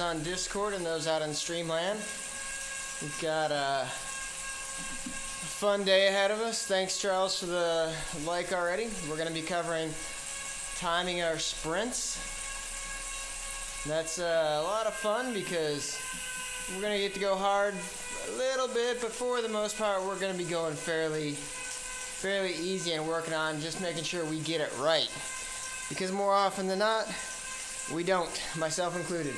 On Discord and those out on Streamland. We've got a fun day ahead of us. Thanks, Charles, for the like already. We're going to be covering timing our sprints. That's a lot of fun because we're going to get to go hard a little bit, but for the most part, we're going to be going fairly easy and working on just making sure we get it right. Because more often than not, we don't, myself included.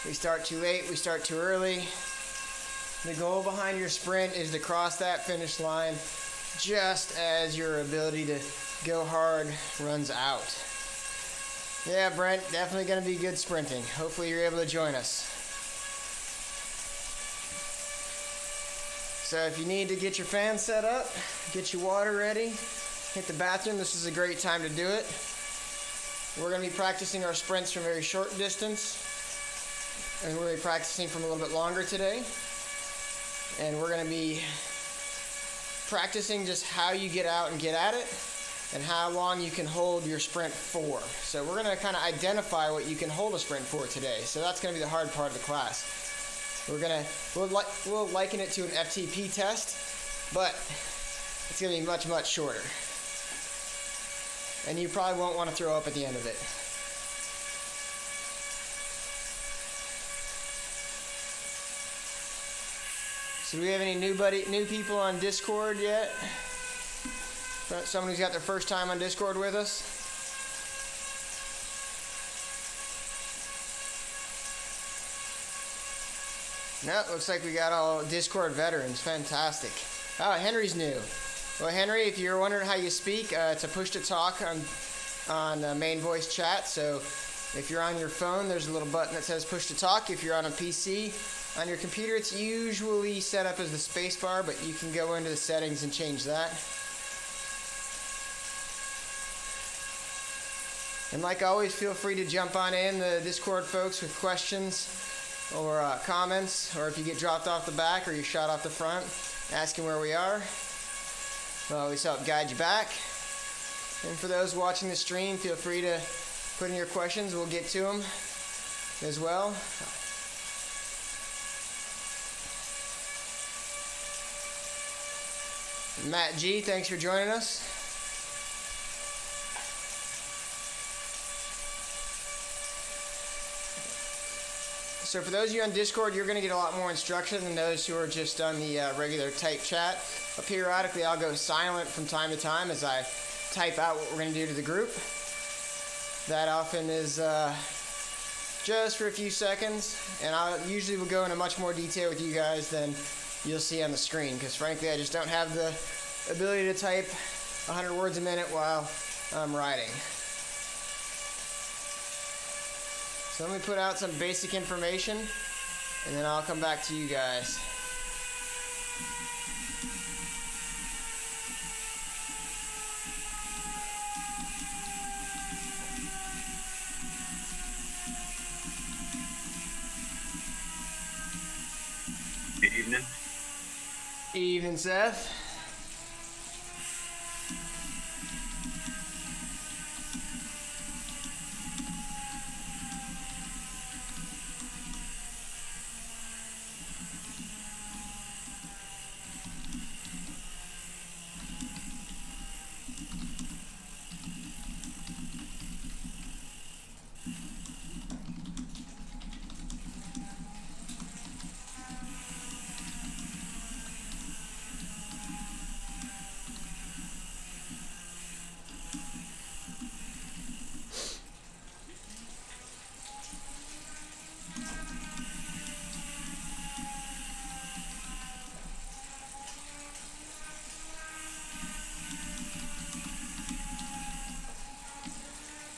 We start too late, we start too early. The goal behind your sprint is to cross that finish line just as your ability to go hard runs out. Yeah, Brent, definitely going to be good sprinting. Hopefully you're able to join us. So if you need to get your fan set up, get your water ready, hit the bathroom, this is a great time to do it. We're going to be practicing our sprints from very short distance. And we're going to be practicing from a little bit longer today. And we're going to be practicing just how you get out and get at it and how long you can hold your sprint for. So we're going to kind of identify what you can hold a sprint for today. So that's going to be the hard part of the class. We'll liken it to an FTP test, but it's going to be much, much shorter. And you probably won't want to throw up at the end of it. So do we have any new people on Discord yet? Someone who's got their first time on Discord with us? No, looks like we got all Discord veterans. Fantastic. Oh, Henry's new. Well, Henry, if you're wondering how you speak, it's a push to talk on main voice chat. So if you're on your phone, there's a little button that says push to talk. If you're on a PC, on your computer, it's usually set up as the space bar, but you can go into the settings and change that. And like always, feel free to jump on in the Discord folks with questions or comments, or if you get dropped off the back or you're shot off the front, asking where we are. We'll always help guide you back. And for those watching the stream, feel free to put in your questions. We'll get to them as well. Matt G, thanks for joining us. So for those of you on Discord, you're going to get a lot more instruction than those who are just on the regular type chat. But periodically, I'll go silent from time to time as I type out what we're going to do to the group. That often is just for a few seconds, and I usually will go into much more detail with you guys than you'll see on the screen, because frankly, I just don't have the ability to type 100 words a minute while I'm writing. So let me put out some basic information, and then I'll come back to you guys. Good evening. Evening, Seth.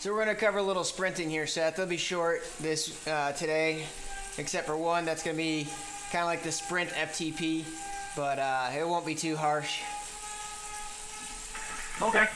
So we're going to cover a little sprinting here, Seth. They'll be short this today, except for one that's going to be kind of like the sprint FTP, but it won't be too harsh. Okay.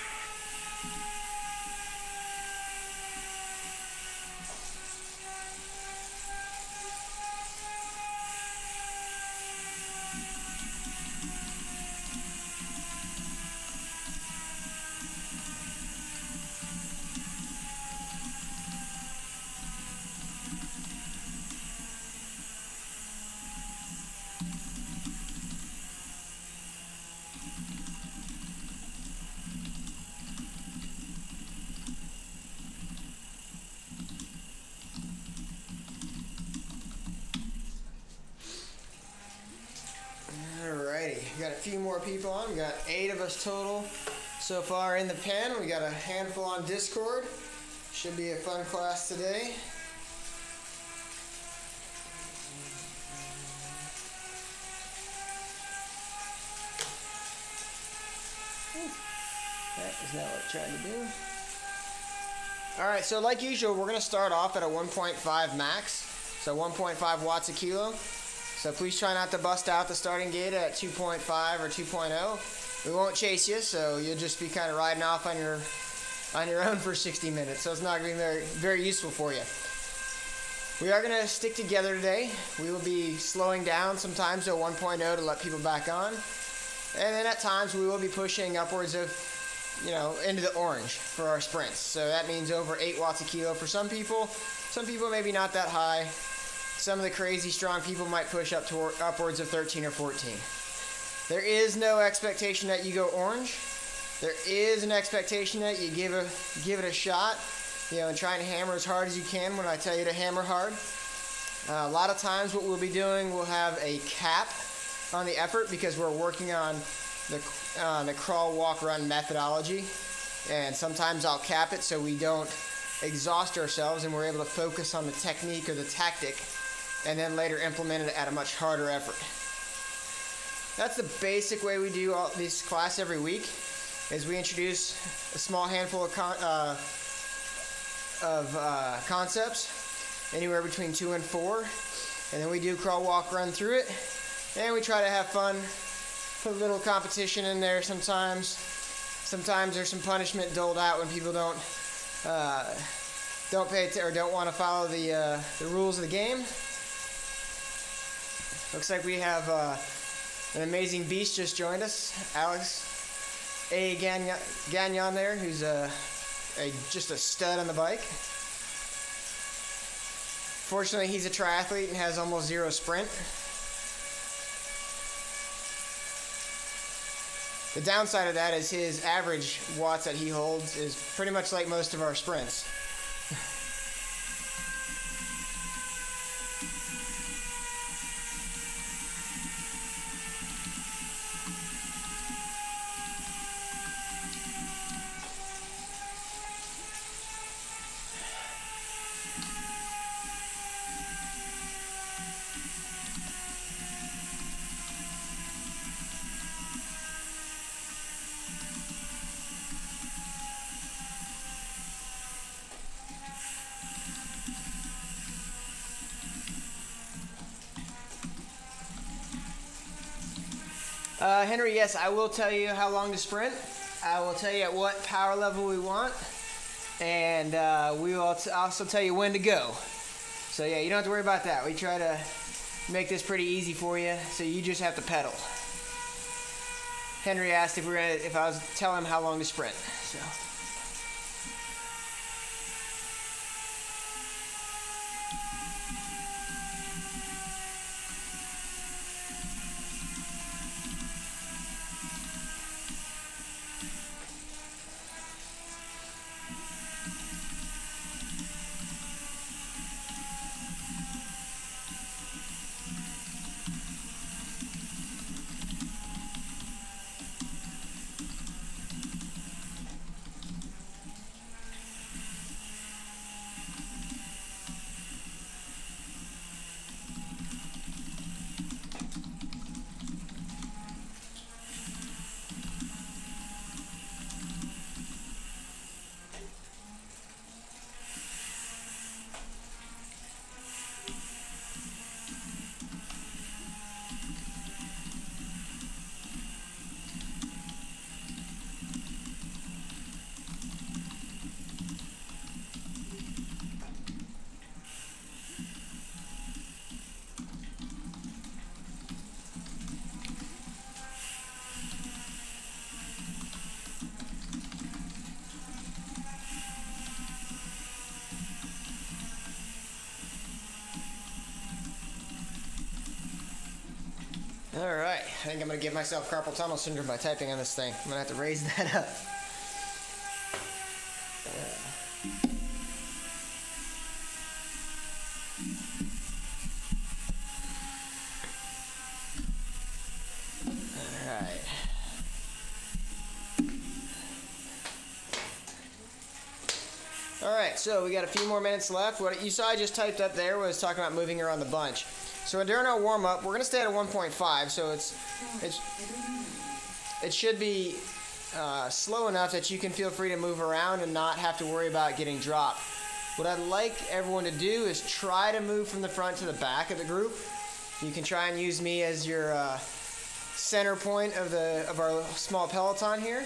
We got a few more people on. We got 8 of us total so far in the pen. We got a handful on Discord. Should be a fun class today. That is not what I tried to do. Alright, so like usual, we're going to start off at a 1.5 max. So 1.5 watts a kilo. So please try not to bust out the starting gate at 2.5 or 2.0. We won't chase you, so you'll just be kind of riding off on your own for 60 minutes. So it's not going to be very, very useful for you. We are going to stick together today. We will be slowing down sometimes to 1.0 to let people back on. And then at times we will be pushing upwards of, into the orange for our sprints. So that means over 8 watts a kilo for some people. Some people maybe not that high. Some of the crazy strong people might push up to upwards of 13 or 14. There is no expectation that you go orange. There is an expectation that you give it a shot, and try and hammer as hard as you can when I tell you to hammer hard. A lot of times what we'll be doing, we'll have a cap on the effort because we're working on the crawl, walk, run methodology. And sometimes I'll cap it so we don't exhaust ourselves and we're able to focus on the technique or the tactic and then later implement it at a much harder effort. That's the basic way we do all this class every week, is we introduce a small handful of concepts, anywhere between 2 and 4, and then we do crawl, walk, run through it, and we try to have fun, put a little competition in there sometimes. Sometimes there's some punishment doled out when people don't pay or don't want to follow the rules of the game. Looks like we have an amazing beast just joined us, Alex A. Gagnon there, who's just a stud on the bike. Fortunately, he's a triathlete and has almost 0 sprint. The downside of that is his average watts that he holds is pretty much like most of our sprints. Henry, yes, I will tell you how long to sprint. I will tell you at what power level we want. And we will also tell you when to go. So yeah, you don't have to worry about that. We try to make this pretty easy for you, so you just have to pedal. Henry asked if I was telling him how long to sprint. So. All right, I think I'm gonna give myself carpal tunnel syndrome by typing on this thing. I'm gonna have to raise that up. All right. All right, so we got a few more minutes left. What you saw I just typed up there was talking about moving around the bunch. So during our warm-up, we're going to stay at a 1.5, so it should be slow enough that you can feel free to move around and not have to worry about getting dropped. What I'd like everyone to do is try to move from the front to the back of the group. You can try and use me as your center point of our small peloton here,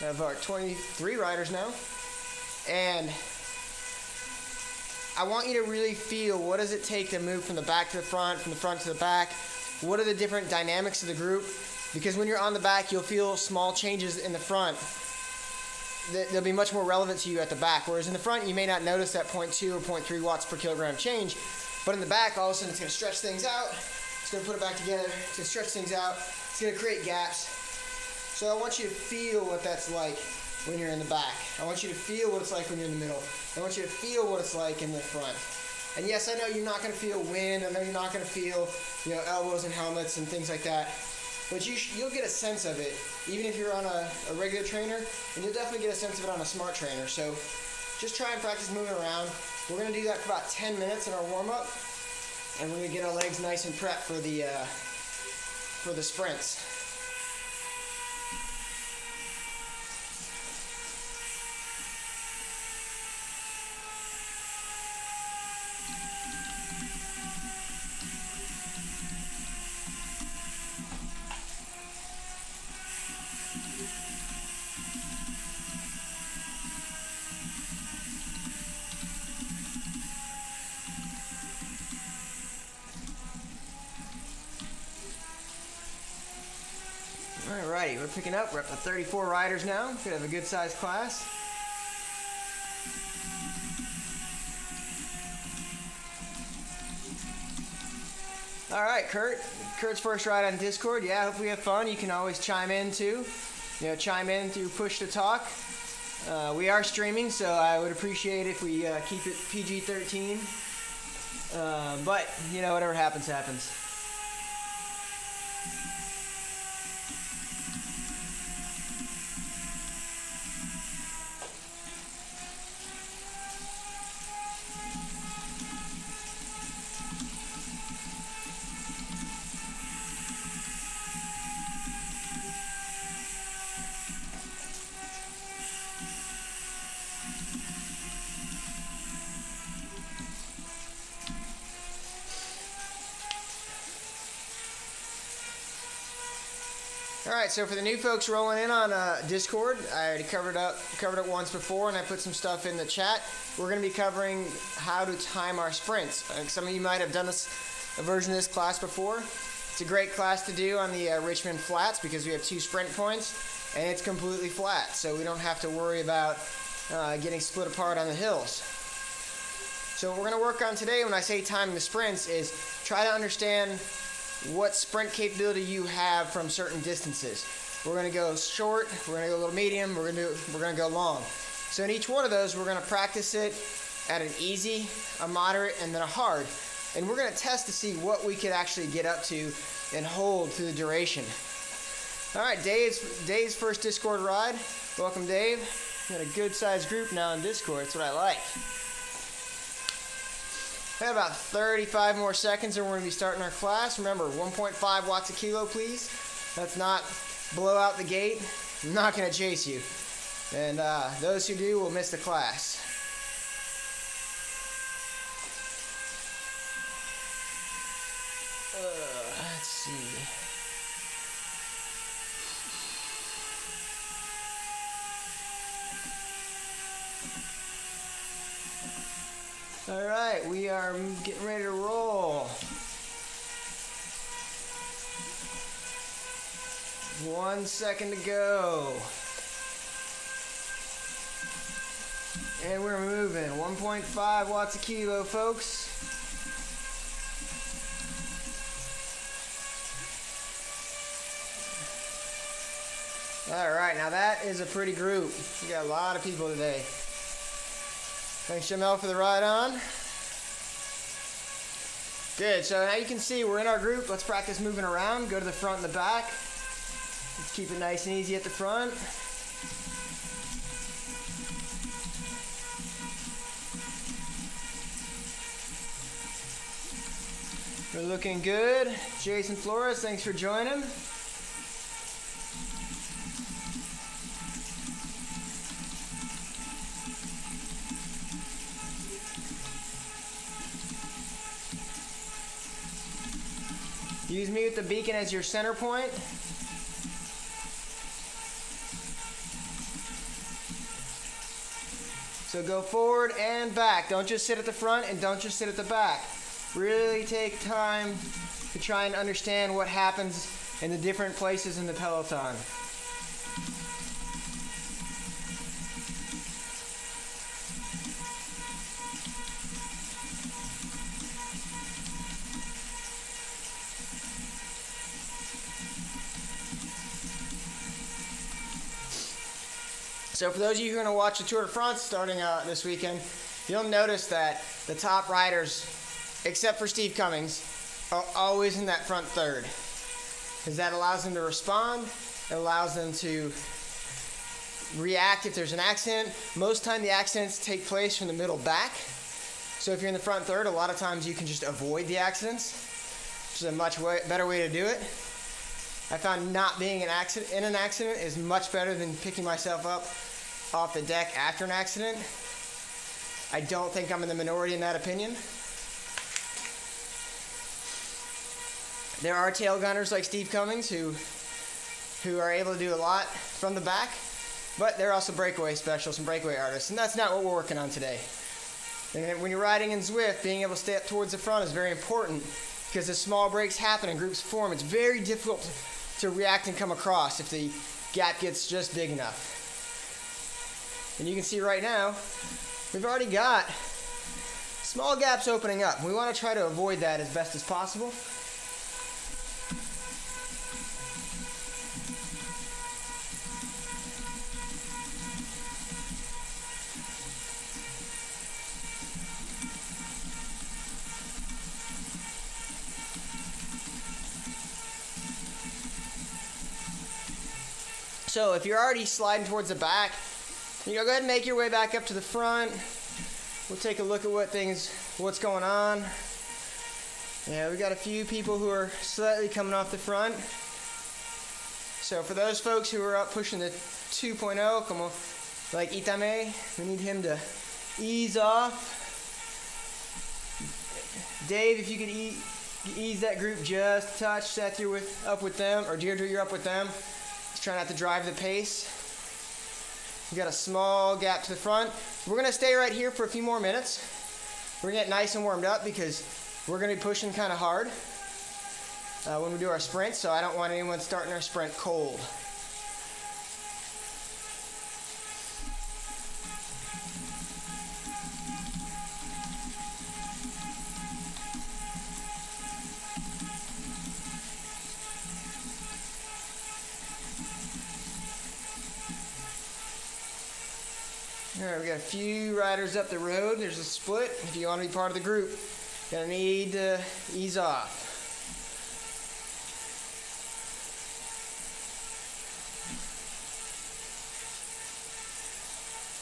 of our 23 riders now. And I want you to really feel, what does it take to move from the back to the front, from the front to the back? What are the different dynamics of the group? Because when you're on the back, you'll feel small changes in the front. They'll be much more relevant to you at the back. Whereas in the front, you may not notice that 0.2 or 0.3 watts per kilogram change. But in the back, all of a sudden, it's going to stretch things out. It's going to put it back together. It's going to stretch things out. It's going to create gaps. So I want you to feel what that's like when you're in the back. I want you to feel what it's like when you're in the middle. I want you to feel what it's like in the front. And yes, I know you're not going to feel wind. I know you're not going to feel, elbows and helmets and things like that. But you'll get a sense of it, even if you're on a regular trainer, and you'll definitely get a sense of it on a smart trainer. So just try and practice moving around. We're going to do that for about 10 minutes in our warm-up, and we're going to get our legs nice and prepped for the sprints. Alrighty, we're picking up. We're up to 34 riders now. Could have a good sized class. Alright, Kurt. Kurt's first ride on Discord. Yeah, I hope we have fun. You can always chime in too. Chime in through push to talk. We are streaming, so I would appreciate if we keep it PG-13. But, whatever happens, happens. Alright, so for the new folks rolling in on Discord, I already covered it once before, and I put some stuff in the chat. We're going to be covering how to time our sprints. Some of you might have done a version of this class before. It's a great class to do on the Richmond flats because we have 2 sprint points, and it's completely flat, so we don't have to worry about getting split apart on the hills. So what we're going to work on today when I say timing the sprints is try to understand what sprint capability you have from certain distances. We're going to go short, we're going to go a little medium, we're going to go long. So in each one of those, we're going to practice it at an easy, a moderate, and then a hard. And we're going to test to see what we could actually get up to and hold through the duration. All right, Dave's first Discord ride. Welcome, Dave. We got a good-sized group now in Discord. That's what I like. We have about 35 more seconds and we're going to be starting our class. Remember, 1.5 watts a kilo, please. Let's not blow out the gate. I'm not going to chase you. And those who do will miss the class. Let's see. All right, we are getting ready to roll. 1 second to go. And we're moving. 1.5 watts a kilo, folks. All right, now that is a pretty group. We got a lot of people today. Thanks, Jamel, for the ride on. Good, so now you can see we're in our group. Let's practice moving around. Go to the front and the back. Let's keep it nice and easy at the front. We're looking good. Jason Flores, thanks for joining. Use me with the beacon as your center point. So go forward and back. Don't just sit at the front and don't just sit at the back. Really take time to try and understand what happens in the different places in the peloton. So for those of you who are going to watch the Tour de France starting this weekend, you'll notice that the top riders, except for Steve Cummings, are always in that front third. Because that allows them to respond, it allows them to react if there's an accident. Most time the accidents take place from the middle back. So if you're in the front third, a lot of times you can just avoid the accidents, which is a much better way to do it. I found not being in an accident is much better than picking myself up off the deck after an accident. I don't think I'm in the minority in that opinion. There are tail gunners like Steve Cummings who are able to do a lot from the back, but they're also breakaway specialists and breakaway artists, and that's not what we're working on today. And when you're riding in Zwift, being able to stay up towards the front is very important because as small breaks happen and groups form, it's very difficult to react and come across if the gap gets just big enough. And you can see right now, we've already got small gaps opening up. We want to try to avoid that as best as possible. So if you're already sliding towards the back, go ahead and make your way back up to the front. We'll take a look at what's going on. Yeah, we got a few people who are slightly coming off the front. So for those folks who are up pushing the 2.0, come on, like Itame, we need him to ease off. Dave, if you could ease that group just a touch. Seth, you're up with them, or Deirdre, you're up with them. Just try not to drive the pace. We got a small gap to the front. We're going to stay right here for a few more minutes. We're going to get nice and warmed up because we're going to be pushing kind of hard when we do our sprint, so I don't want anyone starting our sprint cold. All right, we got a few riders up the road. There's a split. If you want to be part of the group, you're gonna need to ease off.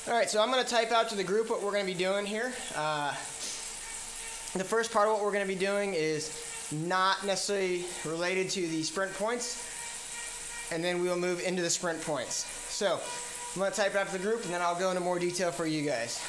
All right, so I'm gonna type out to the group what we're gonna be doing here. The first part of what we're gonna be doing is not necessarily related to the sprint points, and then we'll move into the sprint points. So I'm going to type it out to the group, and then I'll go into more detail for you guys.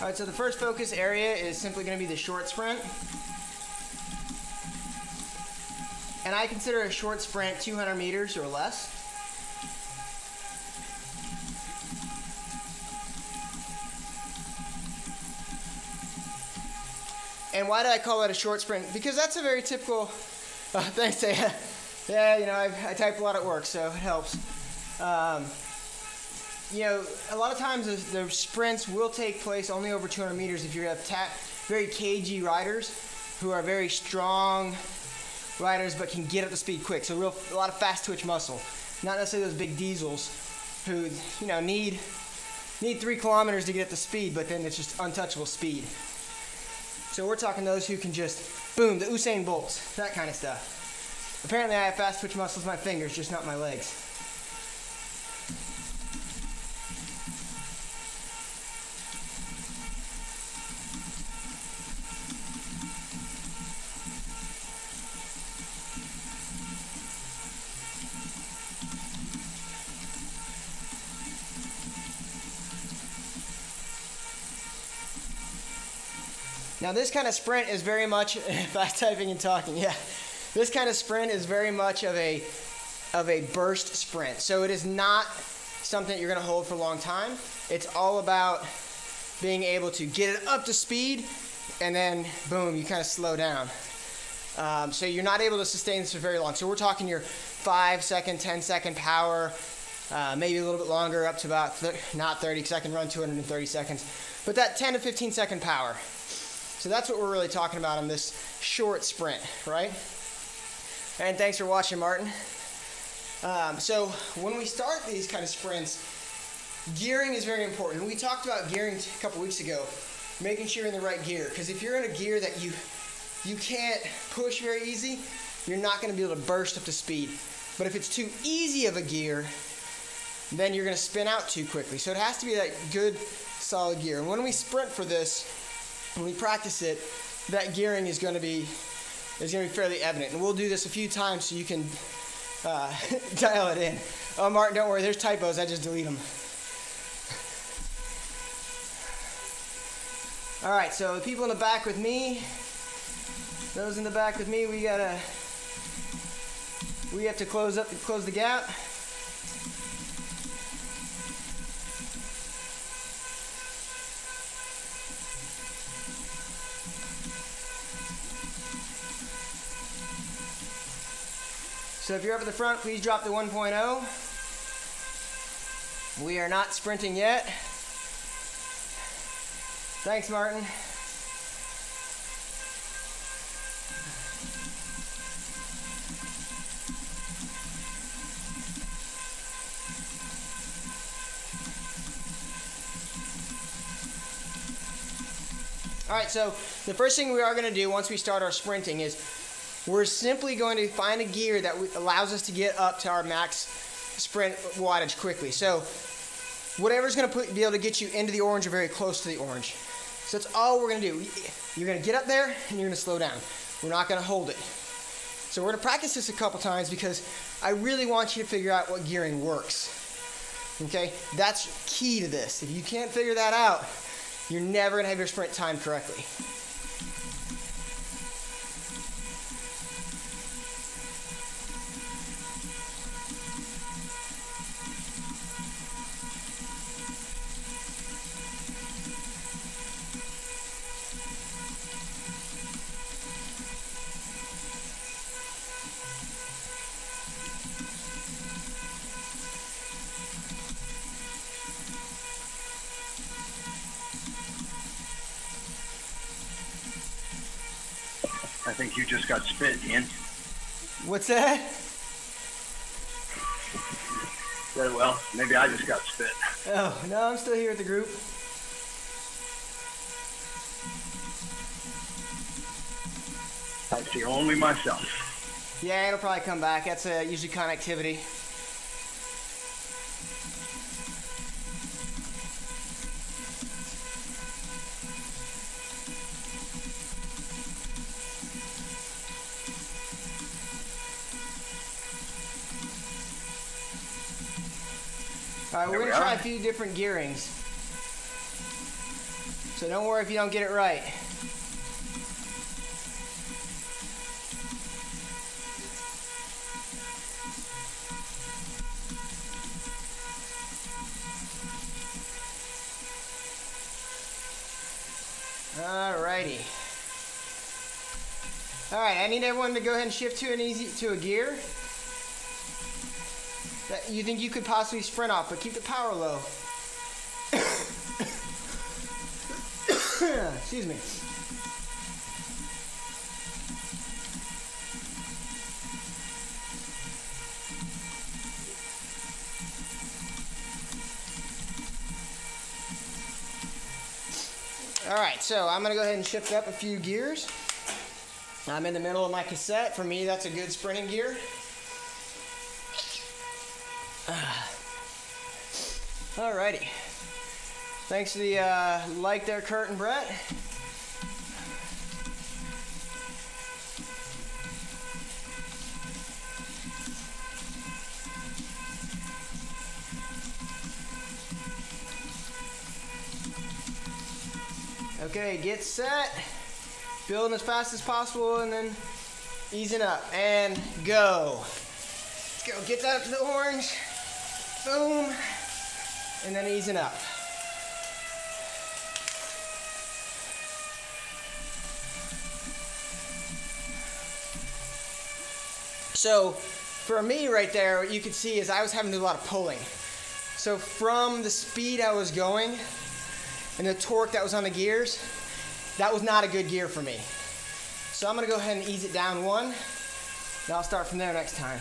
All right, so the first focus area is simply going to be the short sprint. And I consider a short sprint 200 meters or less. And why do I call it a short sprint? Because that's a very typical, thanks Taya. Yeah, you know, I type a lot at work, so it helps. You know, a lot of times the sprints will take place only over 200 meters if you have very cagey riders who are very strong riders but can get up to speed quick. So a lot of fast twitch muscle. Not necessarily those big diesels who, you know, need 3 kilometers to get up to speed, but then it's just untouchable speed. So we're talking those who can just, boom, the Usain Bolts, that kind of stuff. Apparently I have fast twitch muscles in my fingers, just not my legs. Now this kind of sprint is very much, fast typing and talking, yeah. This kind of sprint is very much of a burst sprint. So it is not something that you're gonna hold for a long time. It's all about being able to get it up to speed and then boom, you kind of slow down. So you're not able to sustain this for very long. So we're talking your 5-second, 10-second power, maybe a little bit longer up to about, not 30 because I can run 230 seconds, but that 10 to 15 second power. So that's what we're really talking about on this short sprint, right? And thanks for watching, Martin. So when we start these kind of sprints, gearing is very important. We talked about gearing a couple weeks ago, making sure you're in the right gear. Because if you're in a gear that you can't push very easy, you're not going to be able to burst up to speed. But if it's too easy of a gear, then you're going to spin out too quickly. So it has to be that good, solid gear. And when we sprint for this, when we practice it, that gearing is going to be fairly evident. And we'll do this a few times so you can dial it in. Oh, Martin, don't worry. There's typos. I just delete them. All right, so the people in the back with me, those in the back with me, we have to close the gap. So if you're up at the front, please drop the 1.0. We are not sprinting yet. Thanks, Martin. All right, so the first thing we are going to do once we start our sprinting is we're simply going to find a gear that allows us to get up to our max sprint wattage quickly. So whatever's going to be able to get you into the orange or very close to the orange. So that's all we're going to do. You're going to get up there and you're going to slow down. We're not going to hold it. So we're going to practice this a couple times because I really want you to figure out what gearing works. Okay? That's key to this. If you can't figure that out, you're never going to have your sprint timed correctly. I think you just got spit, Ian. What's that? Very well. Maybe I just got spit. Oh, no, I'm still here with the group. I see only myself. Yeah, it'll probably come back. That's usually connectivity. All right, we're going to try a few different gearings. So don't worry if you don't get it right. Alrighty. Alright, I need everyone to go ahead and shift to a gear that you think you could possibly sprint off, but keep the power low. Excuse me. Alright, so I'm going to go ahead and shift up a few gears. I'm in the middle of my cassette. For me, that's a good sprinting gear. Alrighty. Thanks for the like there, Kurt and Brett. Okay, get set. Building as fast as possible and then easing up. And go. Let's go. Get that up to the orange. Boom. And then easing up. So for me right there, what you could see is I was having to do a lot of pulling. So from the speed I was going and the torque that was on the gears, that was not a good gear for me. So I'm gonna go ahead and ease it down one, and I'll start from there next time.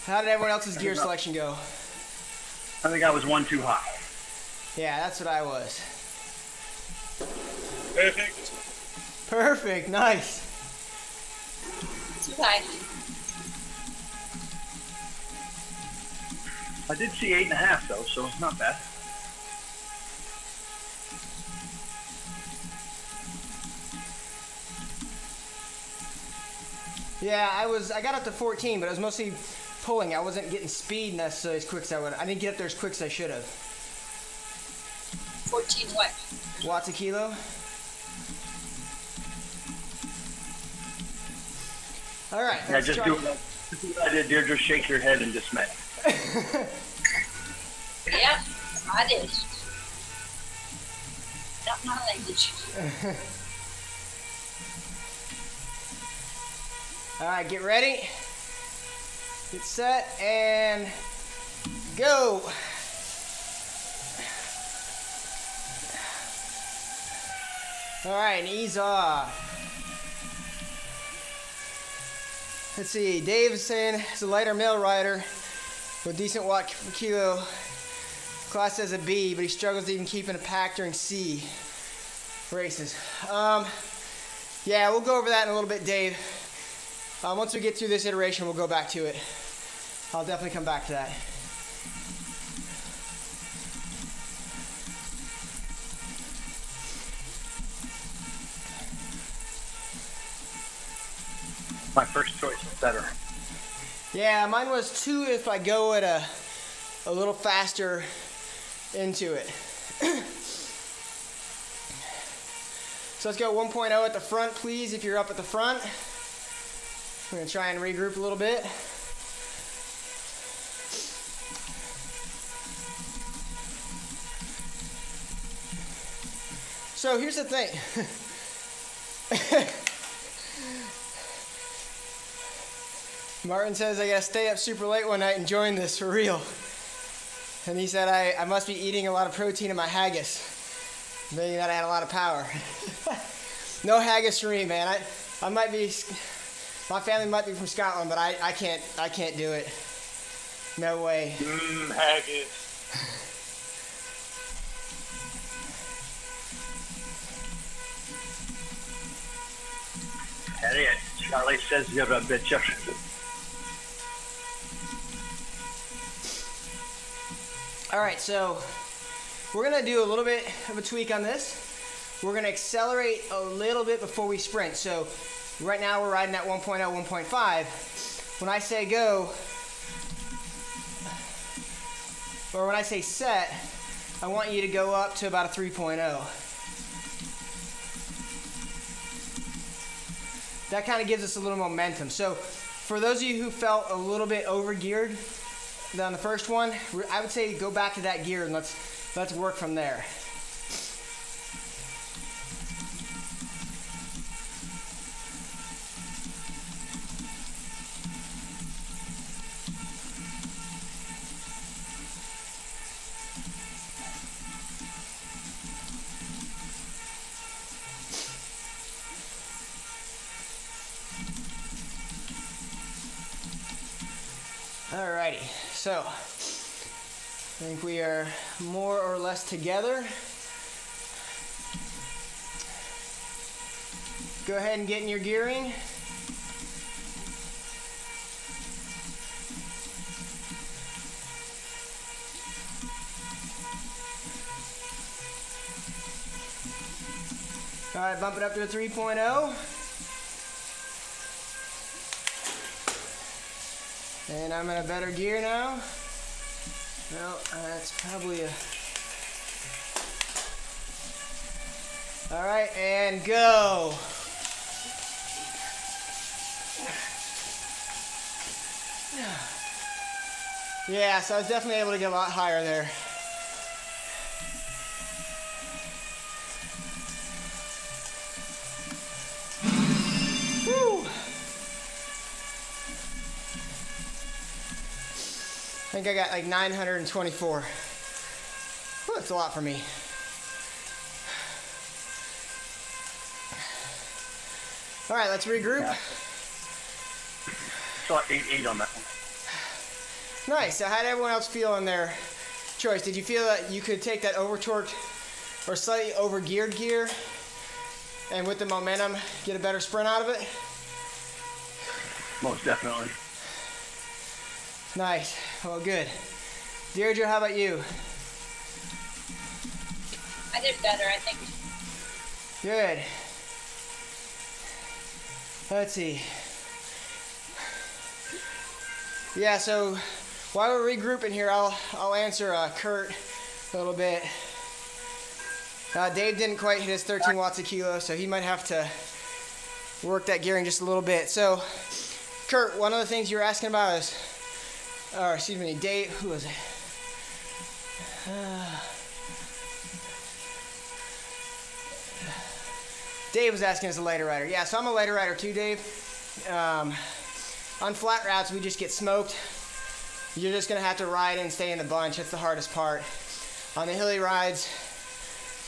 How did everyone else's gear selection go? I think I was one too high. Yeah, that's what I was. Perfect. Perfect, nice. Too high. I did see 8.5 though, so it's not bad. Yeah, I got up to 14, but I was mostly pulling. I wasn't getting speed necessarily as quick as I would. I didn't get up there as quick as I should have. 14 what? Watts a kilo. All right. Yeah, just do what I did, dear. Just shake your head in dismay. Yeah, I did. Not my language. All right, get ready. Get set and go. All right, and ease off. Let's see, Dave is saying he's a lighter male rider with decent watt per kilo. Class as a B, but he struggles to even keep in a pack during C races. Yeah, we'll go over that in a little bit, Dave. Once we get through this iteration, we'll go back to it. I'll definitely come back to that. My first choice was better. Yeah, mine was 2 if I go at a little faster into it. So let's go 1.0 at the front, please, if you're up at the front. I'm going to try and regroup a little bit. So here's the thing. Martin says I gotta stay up super late one night and join this for real. And he said I must be eating a lot of protein in my haggis, meaning that I had a lot of power. No haggis for me, man. I might be, my family might be from Scotland, but I can't do it. No way. Haggis. Harriet, Charlie says you're a bitch. All right, so we're gonna do a little bit of a tweak on this. we're gonna accelerate a little bit before we sprint. So right now we're riding at 1.0, 1.5. When I say go, or when I say set, I want you to go up to about a 3.0. That kind of gives us a little momentum. So for those of you who felt a little bit over geared on the first one, I would say go back to that gear and let's work from there. Alrighty, so I think we are more or less together. Go ahead and get in your gearing. Alright, bump it up to a 3.0. And I'm in a better gear now. Well, that's probably a... All right, and go. Yeah, so I was definitely able to get a lot higher there. Woo! I think I got like 924. Well, that's a lot for me. All right, let's regroup. Yeah. So 8 on that one. Nice. So how did everyone else feel in their choice? Did you feel that you could take that over-torqued or slightly over-geared gear and with the momentum get a better sprint out of it? Most definitely. Nice. Well, good. Deirdre, how about you? I did better, I think. Good. Let's see. Yeah, so while we're regrouping here, I'll answer Kurt a little bit. Dave didn't quite hit his 13 watts a kilo, so he might have to work that gearing just a little bit. So, Kurt, one of the things you were asking about is, or excuse me, Dave, who was it? Dave was asking as a lighter rider. Yeah, so I'm a lighter rider too, Dave. On flat routes, we just get smoked. You're just gonna have to ride and stay in the bunch. That's the hardest part. On the hilly rides,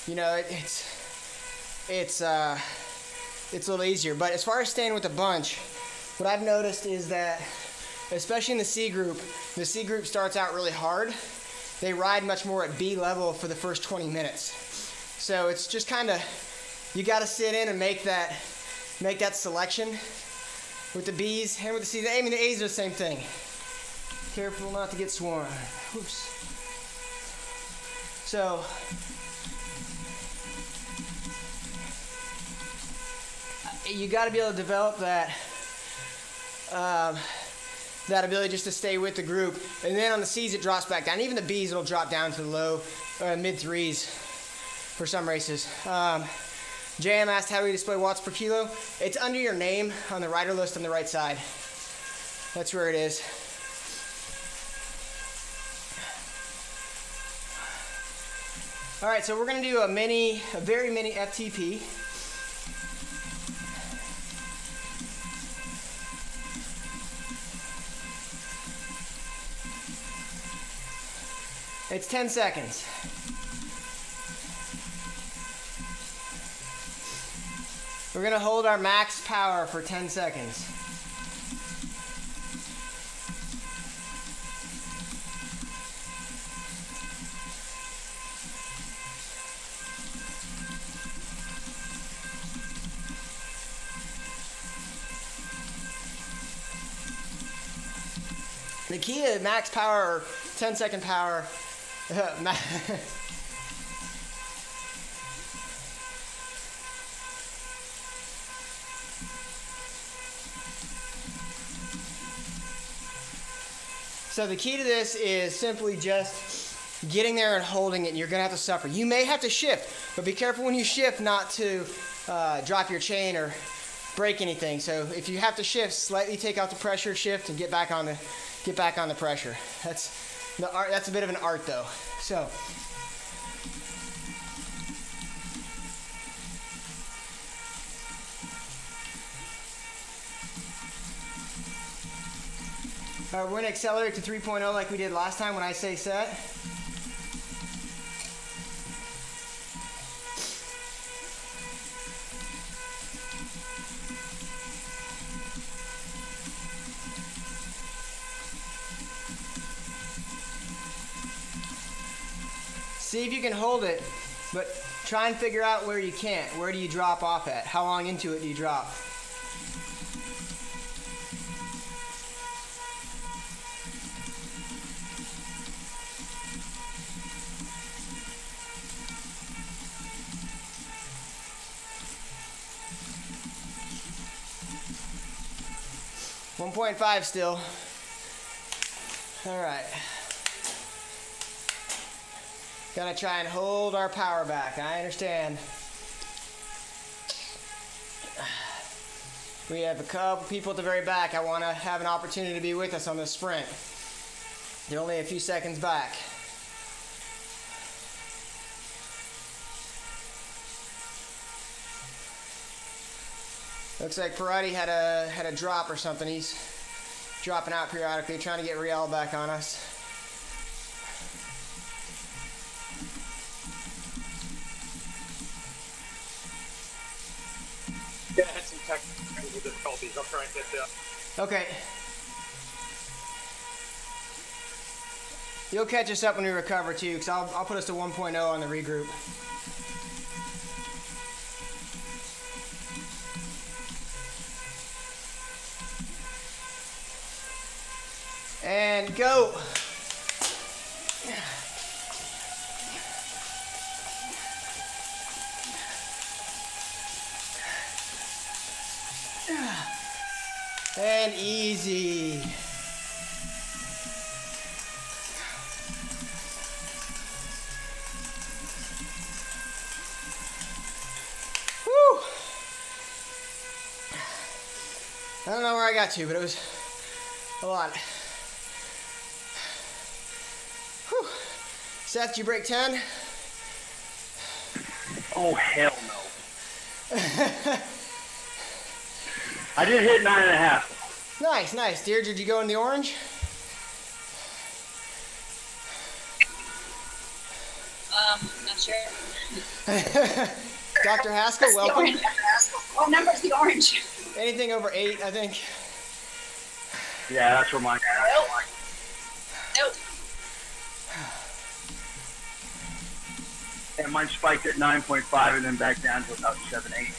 you know, it's a little easier. But as far as staying with the bunch, what I've noticed is that, especially in the C group starts out really hard. They ride much more at B level for the first 20 minutes. So it's just kind of, you got to sit in and make that selection with the B's and with the C's. I mean, the A's are the same thing. Careful not to get sworn. Oops. So, you got to be able to develop that ability just to stay with the group. And then on the C's, it drops back down. Even the B's, it'll drop down to the low, mid threes for some races. JM asked, how do we display watts per kilo? It's under your name on the rider list on the right side. That's where it is. All right, so we're gonna do a very mini FTP. It's 10 seconds. We're gonna hold our max power for 10 seconds. The key to max power or 10-second power, So the key to this is simply just getting there and holding it, and you're gonna have to suffer. You may have to shift, but be careful when you shift not to drop your chain or break anything. So if you have to shift, slightly take out the pressure, shift, and get back on the pressure. That's the art. That's a bit of an art, though. So. All right, we're gonna accelerate to 3.0 like we did last time when I say set. See if you can hold it, but try and figure out where you can't. Where do you drop off at? How long into it do you drop? .5 still. All right. Gotta try and hold our power back. I understand. We have a couple people at the very back. I want to have an opportunity to be with us on this sprint. They're only a few seconds back. Looks like Perotti had a drop or something. He's dropping out periodically, trying to get Riel back on us. Yeah, I had some technical difficulties. I'll try and get that. Okay. You'll catch us up when we recover too, because I'll put us to 1.0 on the regroup. And go. And easy. Woo. I don't know where I got to, but it was a lot. Whew. Seth, did you break 10? Oh, hell no. I did hit 9.5. Nice, nice. Dear, did you go in the orange? Not sure. Dr. Haskell, welcome. What number's the orange? Anything over 8, I think. Yeah, that's where mine. Nope. And mine spiked at 9.5 and then back down to about 7.8.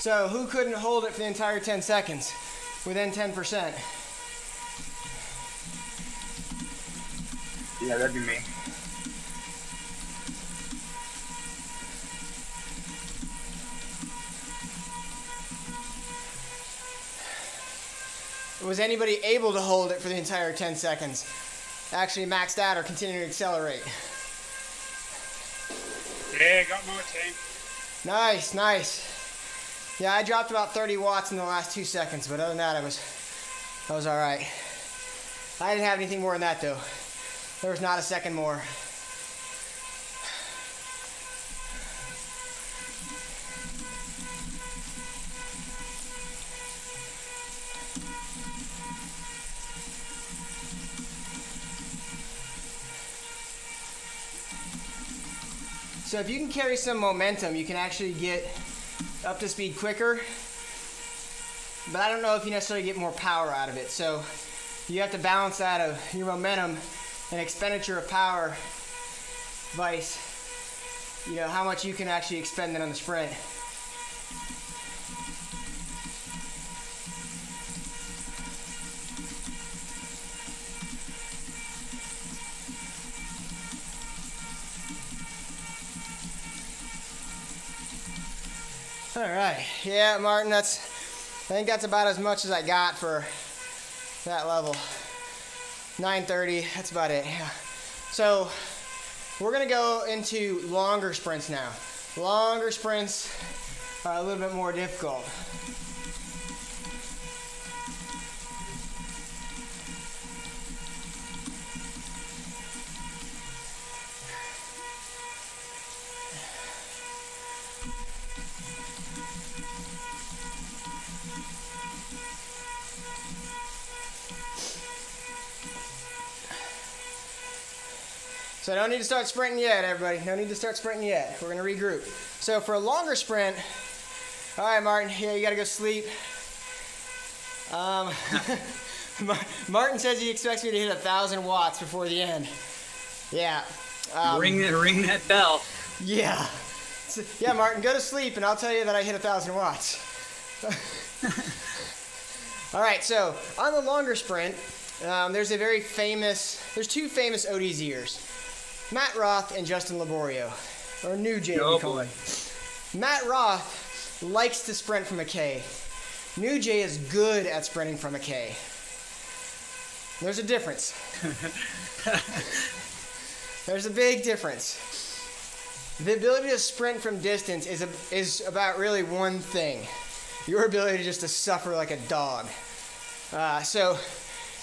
So who couldn't hold it for the entire 10 seconds within 10%? Yeah, that'd be me. Was anybody able to hold it for the entire 10 seconds? Actually maxed out or continuing to accelerate? Yeah, got my tank. Nice, nice. Yeah, I dropped about 30 watts in the last 2 seconds, but other than that, I was all right. I didn't have anything more than that, though. There was not a second more. So if you can carry some momentum, you can actually get up to speed quicker, but I don't know if you necessarily get more power out of it. So you have to balance that of your momentum and expenditure of power vice, you know, how much you can actually expend it on the sprint. All right, yeah, Martin, I think that's about as much as I got for that level. 9:30. That's about it. Yeah. So we're gonna go into longer sprints now. Longer sprints are a little bit more difficult. So no need to start sprinting yet, everybody. No need to start sprinting yet. We're gonna regroup. So for a longer sprint, all right, Martin, yeah, you gotta go sleep. Martin says he expects me to hit 1,000 watts before the end. Yeah. Ring that bell. Yeah. So, yeah, Martin, go to sleep and I'll tell you that I hit 1,000 watts. All right, so on the longer sprint, there's two famous ODZers. Matt Roth and Justin Laborio, or New Jay. Oh boy. Matt Roth likes to sprint from a K. New Jay is good at sprinting from a K. There's a difference. There's a big difference. The ability to sprint from distance is about really one thing. Your ability just to suffer like a dog. So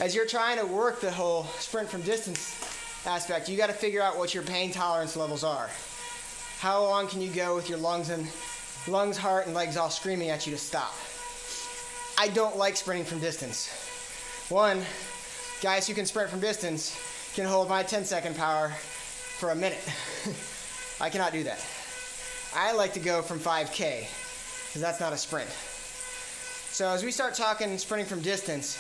as you're trying to work the whole sprint from distance aspect, you got to figure out what your pain tolerance levels are. How long can you go with your lungs, heart, and legs all screaming at you to stop? I don't like sprinting from distance. One, guys who can sprint from distance can hold my 10-second power for a minute. I cannot do that. I like to go from 5K, because that's not a sprint. So as we start talking sprinting from distance,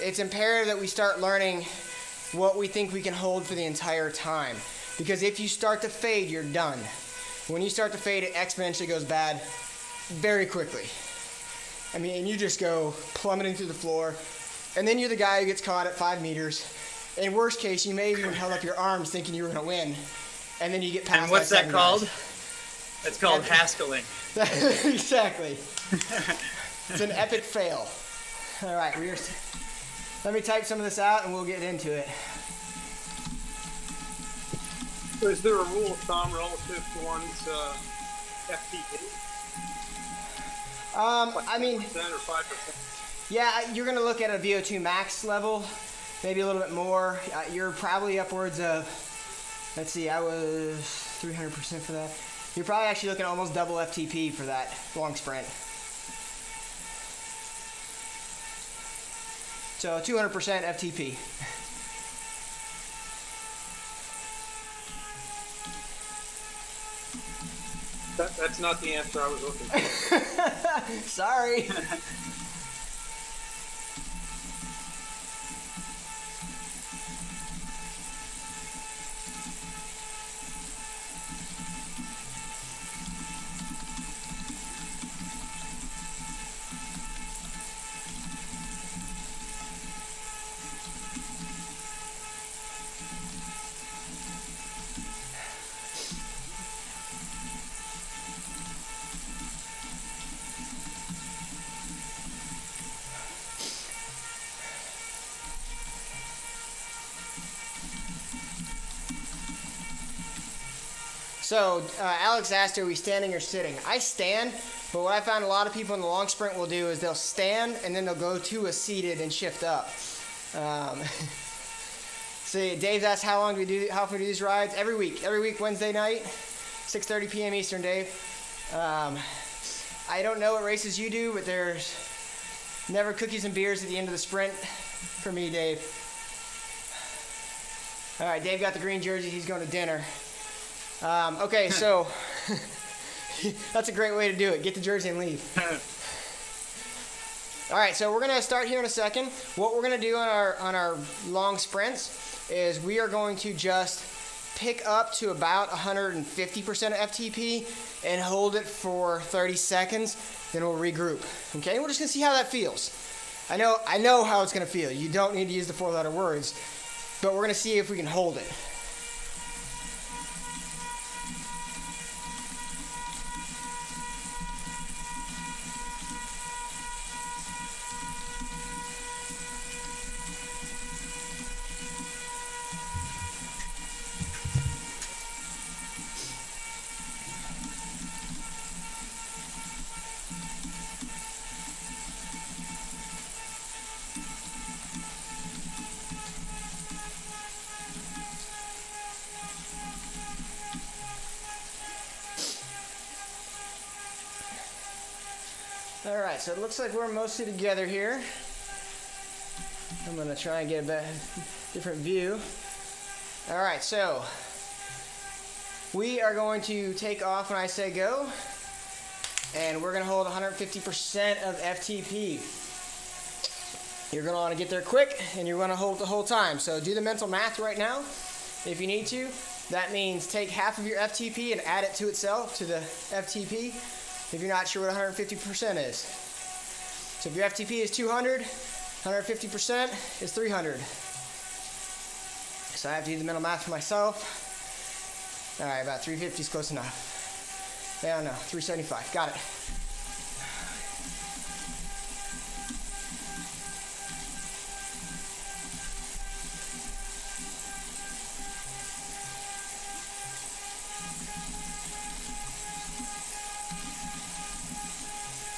it's imperative that we start learning what we think we can hold for the entire time. Because if you start to fade, you're done. When you start to fade, it exponentially goes bad very quickly. I mean, you just go plummeting through the floor, and then you're the guy who gets caught at 5 meters. In worst case, you may have even held up your arms thinking you were gonna win, and then you get past. And what's that called? Guys. It's called haskelling. Exactly. It's an epic fail. All right, let me type some of this out and we'll get into it. So is there a rule of thumb relative to one's FTP? I mean, 10% or 5%? yeah, you're gonna look at a VO2 max level, maybe a little bit more. You're probably upwards of, let's see, I was 300% for that. You're probably actually looking at almost double FTP for that long sprint. So 200% FTP. That's not the answer I was looking for. Sorry. So Alex asked, are we standing or sitting? I stand, but what I found a lot of people in the long sprint will do is they'll stand and then they'll go to a seated and shift up. See, Dave asked how often we do these rides? Every week Wednesday night, 6:30 p.m. Eastern, Dave. I don't know what races you do, but there's never cookies and beers at the end of the sprint for me, Dave. All right, Dave got the green jersey. He's going to dinner. Okay, so that's a great way to do it. Get the jersey and leave. All right, so we're gonna start here in a second. What we're gonna do on our long sprints is we are going to just pick up to about 150% of FTP and hold it for 30 seconds. Then we'll regroup. Okay, we're just gonna see how that feels. I know how it's gonna feel. You don't need to use the 4-letter words, but we're gonna see if we can hold it. All right, so it looks like we're mostly together here. I'm gonna try and get a different view. All right, so we are going to take off when I say go, and we're gonna hold 150% of FTP. You're gonna wanna get there quick, and you're gonna hold the whole time. So do the mental math right now, if you need to. That means take half of your FTP and add it to itself, to the FTP, if you're not sure what 150% is. So if your FTP is 200, 150% is 300. So I have to do the mental math for myself. All right, about 350 is close enough. I don't know, 375, got it.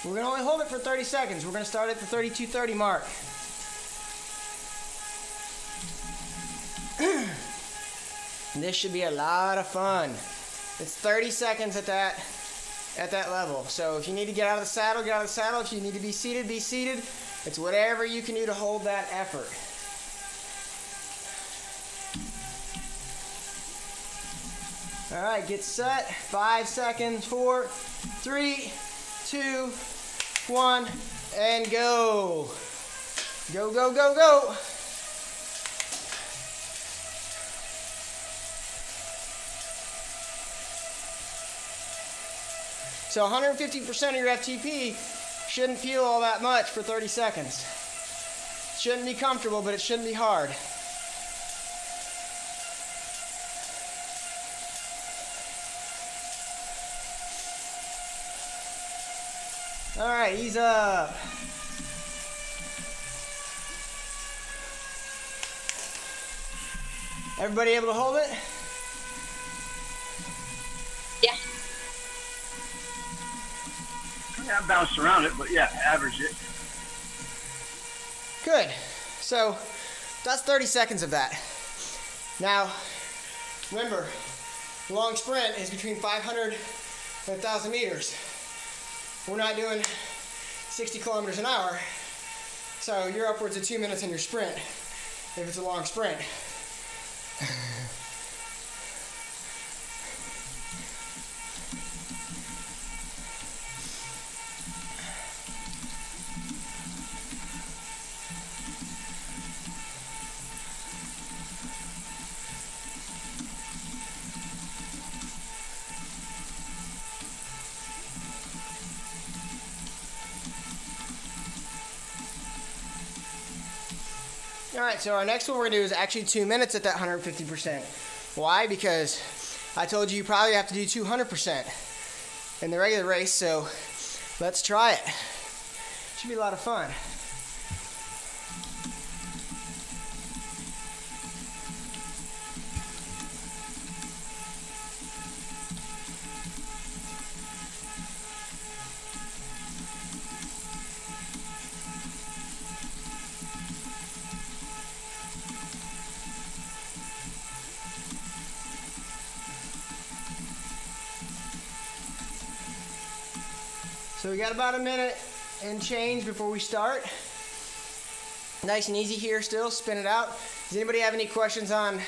We're gonna only hold it for 30 seconds. We're gonna start at the 32:30 mark. This should be a lot of fun. It's 30 seconds at that level. So if you need to get out of the saddle, get out of the saddle. If you need to be seated, be seated. It's whatever you can do to hold that effort. All right, get set. 5 seconds, 4, 3, 2, 1, and go. Go, go, go, go. So 150% of your FTP shouldn't feel all that much for 30 seconds. It shouldn't be comfortable, but it shouldn't be hard. All right, ease up. Everybody able to hold it? Yeah. Yeah, I bounced around it, but yeah, average it. Good. So that's 30 seconds of that. Now, remember, long sprint is between 500 and 1,000 meters. We're not doing 60 kilometers an hour, so you're upwards of 2 minutes in your sprint if it's a long sprint. All right, so our next one we're gonna do is actually 2 minutes at that 150%. Why? Because I told you probably have to do 200% in the regular race, so let's try it. Should be a lot of fun. So we got about a minute and change before we start. Nice and easy here still, spin it out. Does anybody have any questions on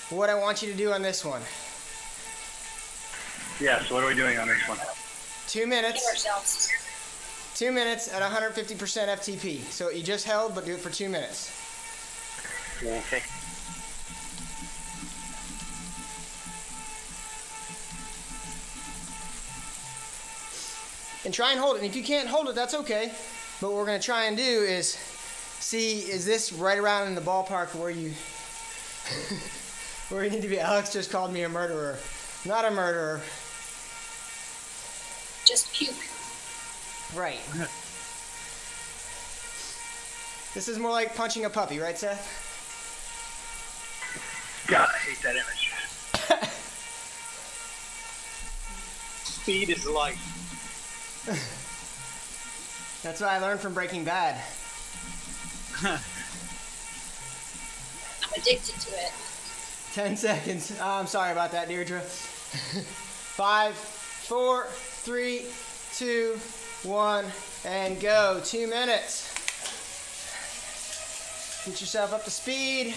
what I want you to do on this one? Yeah, so what are we doing on this one? 2 minutes. Give ourselves. 2 minutes at 150% FTP. So what you just held, but do it for 2 minutes. Okay. And try and hold it. And if you can't hold it, that's okay. But what we're going to try and do is see, is this right around in the ballpark where you where you need to be? Alex just called me a murderer. Not a murderer. Just puke. Right. This is more like punching a puppy, right, Seth? God, I hate that image. Speed is life. That's what I learned from Breaking Bad. I'm addicted to it. 10 seconds. Oh, I'm sorry about that, Deirdre. 5, 4, 3, 2, 1, and go. 2 minutes. Get yourself up to speed.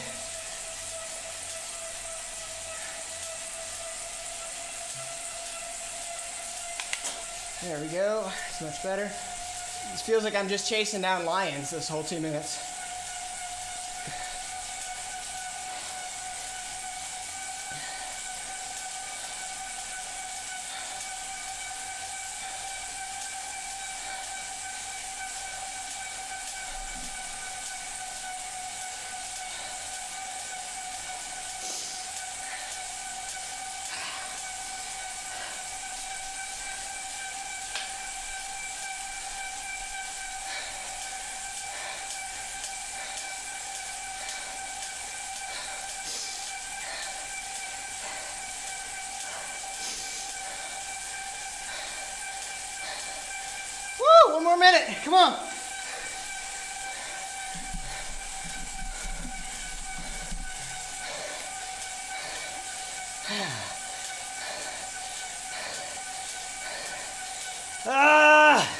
There we go. It's much better. It feels like I'm just chasing down lions this whole 2 minutes. Woo! 1 more minute. Come on. Ah!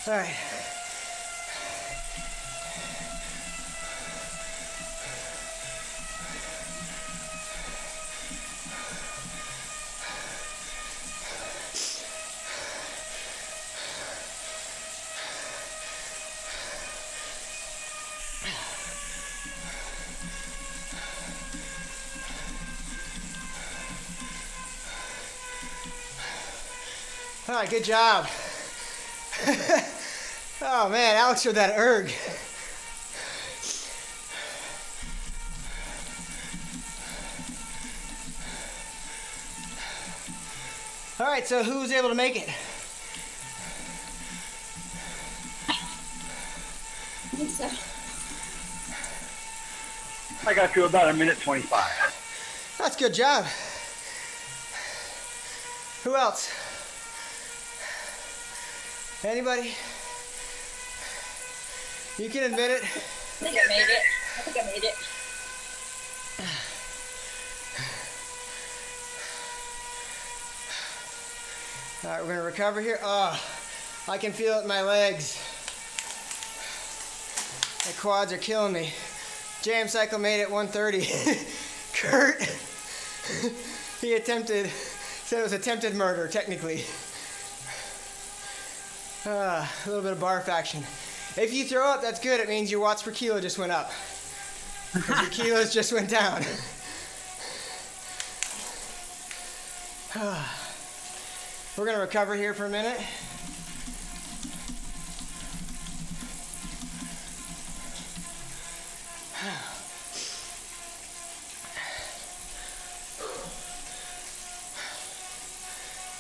All right. All right, good job. Oh man, Alex with that erg. All right, so who was able to make it? I think so. I got to about 1:25. That's a good job. Who else? Anybody? You can admit it. I think I made it. I think I made it. All right, we're gonna recover here. Oh, I can feel it in my legs. My quads are killing me. Jam Cycle made it 1:30. Kurt, he said it was attempted murder, technically. A little bit of barf action. If you throw up, that's good. It means your watts per kilo just went up. 'Cause your kilos just went down. We're gonna recover here for a minute.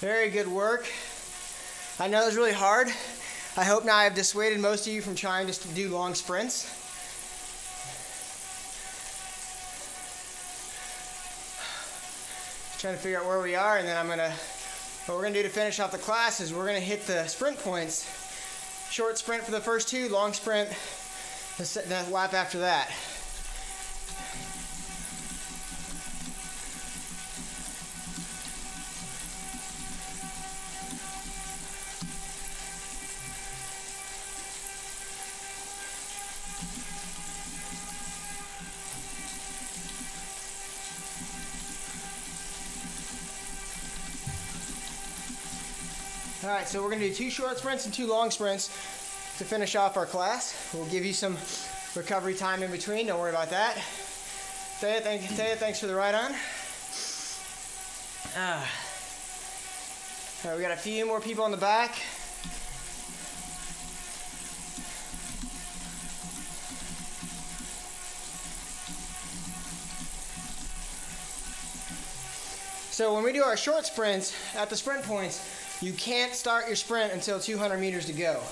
Very good work. I know it was really hard. I hope now I've dissuaded most of you from trying just to do long sprints. Trying to figure out where we are, and then what we're gonna do to finish off the class is we're gonna hit the sprint points. Short sprint for the first 2, long sprint the lap after that. All right, so we're gonna do 2 short sprints and 2 long sprints to finish off our class. We'll give you some recovery time in between, don't worry about that. Taya, thanks for the ride on. All right, we got a few more people in the back. So when we do our short sprints at the sprint points, you can't start your sprint until 200 meters to go.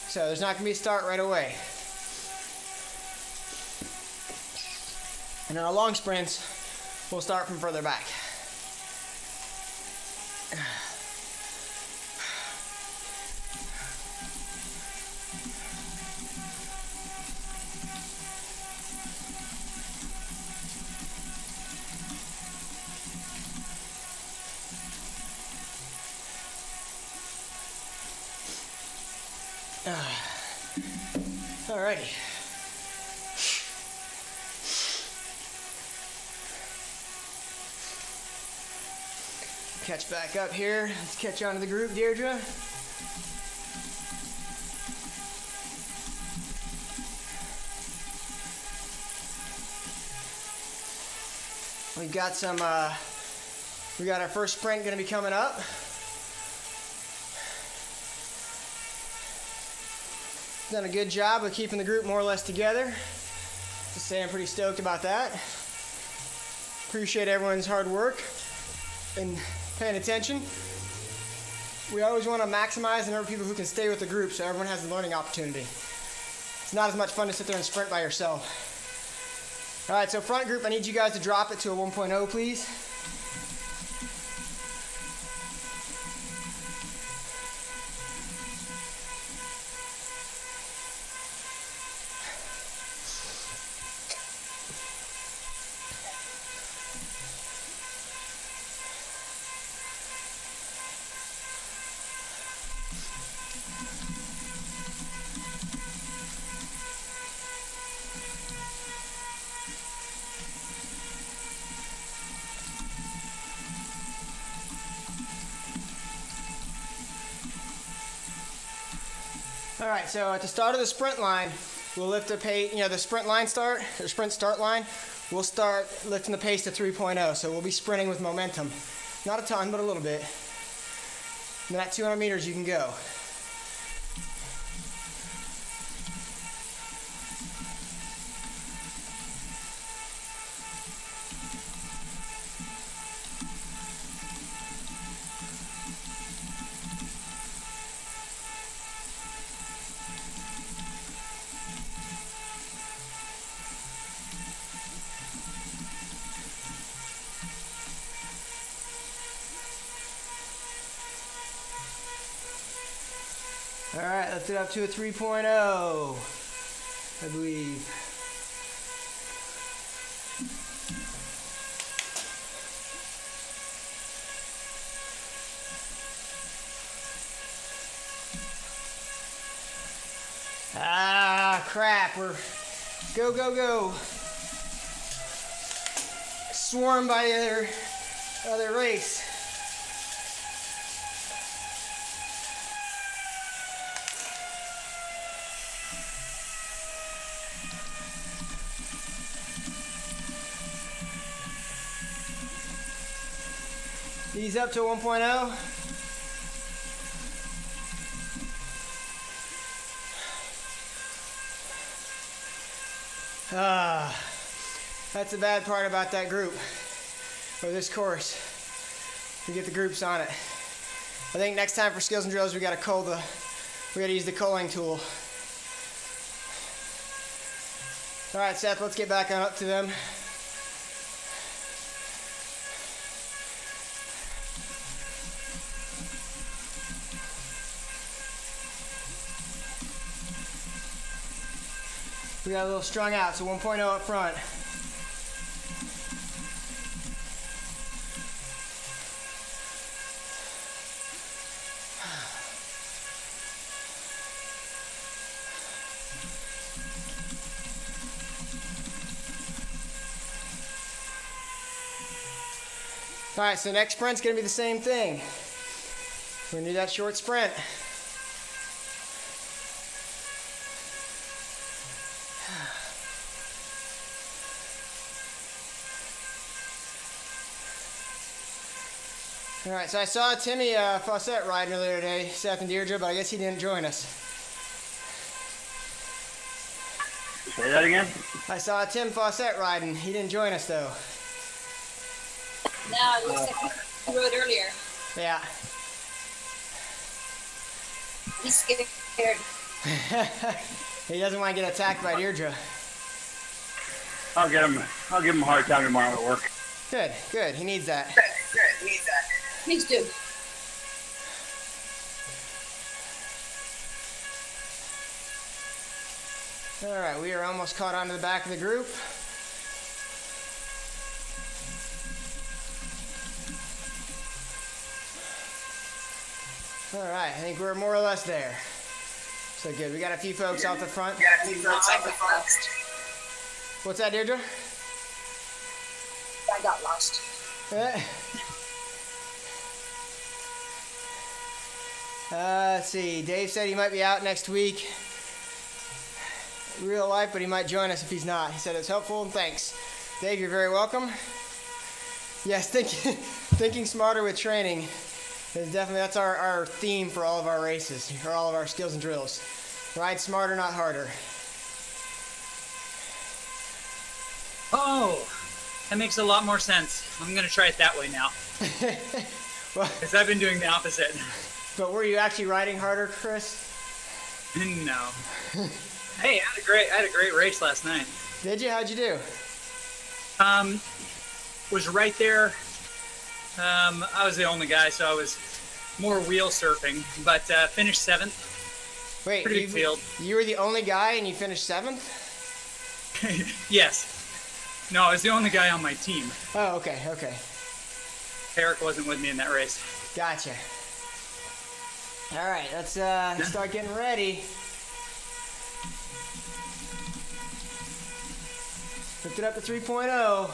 So there's not gonna be a start right away. And in our long sprints, we'll start from further back. Alrighty. Catch back up here. Let's catch on to the group, Deirdre. We've got some, we got our first sprint gonna be coming up. Done a good job of keeping the group more or less together. Just say I'm pretty stoked about that. Appreciate everyone's hard work and paying attention. We always want to maximize the number of people who can stay with the group so everyone has a learning opportunity. It's not as much fun to sit there and sprint by yourself. All right, so front group, I need you guys to drop it to a 1.0, please. All right, so at the start of the sprint line, we'll lift the pace, the sprint line start, or sprint start line, we'll start lifting the pace to 3.0. So we'll be sprinting with momentum. Not a ton, but a little bit. And then at 200 meters, you can go. All right, lift it up to a 3.0, I believe. Ah, crap, we're, go, go, go. Swarmed by the other race. Ease up to 1.0. That's the bad part about that group, or this course. We get the groups on it. I think next time for skills and drills, we gotta use the culling tool. All right, Seth, let's get back on up to them. We got a little strung out, so 1.0 up front. All right, so next sprint's gonna be the same thing. We're gonna do that short sprint. All right, so I saw Timmy Fawcett riding earlier today, Seth and Deirdre, but I guess he didn't join us. Say that again? I saw Tim Fawcett riding. He didn't join us, though. No, it looks like he rode earlier. Yeah. He's scared. He doesn't want to get attacked by Deirdre. I'll give him a hard time tomorrow at work. Good, good. He needs that. Please do. All right, we are almost caught onto the back of the group. All right, I think we're more or less there. So good. We got a few folks out the front. What's that, Deirdre? I got lost. Let's see. Dave said he might be out next week. Real life, but he might join us if he's not. He said it's helpful and thanks. Dave, you're very welcome. Yes, thinking smarter with training is definitely, that's our theme for all of our races, for all of our skills and drills. Ride smarter, not harder. Oh, that makes a lot more sense. I'm going to try it that way now. Well, Because I've been doing the opposite. but were you actually riding harder, Chris? No. Hey, I had a great race last night. Did you? How'd you do? Was right there. I was the only guy, so I was more wheel surfing, but finished 7th. Wait, Pretty good field. You were the only guy and you finished 7th? Yes. No, I was the only guy on my team. Oh, okay, okay. Eric wasn't with me in that race. Gotcha. All right, let's start getting ready. Lift it up to 3.0.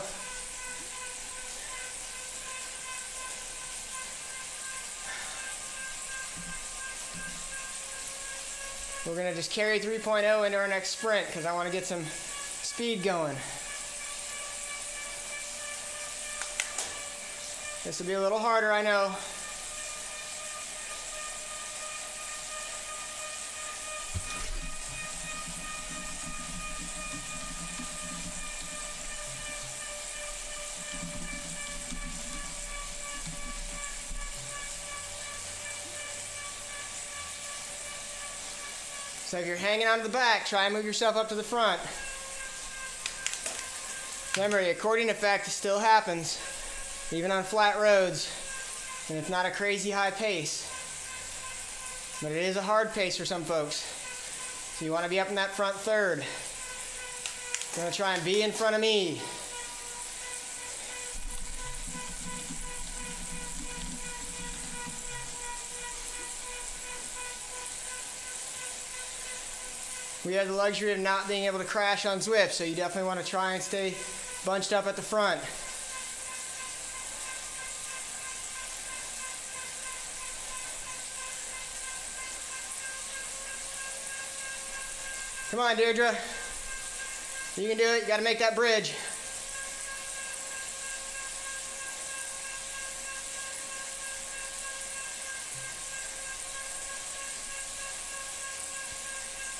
We're gonna just carry 3.0 into our next sprint because I want to get some speed going. This will be a little harder, I know. So if you're hanging onto the back, try and move yourself up to the front. Remember, the accordion effect still happens, even on flat roads, and it's not a crazy high pace. But it is a hard pace for some folks. So you want to be up in that front third. You're going to try and be in front of me. We have the luxury of not being able to crash on Zwift, so you definitely want to try and stay bunched up at the front. Come on, Deirdre. You can do it. You got to make that bridge.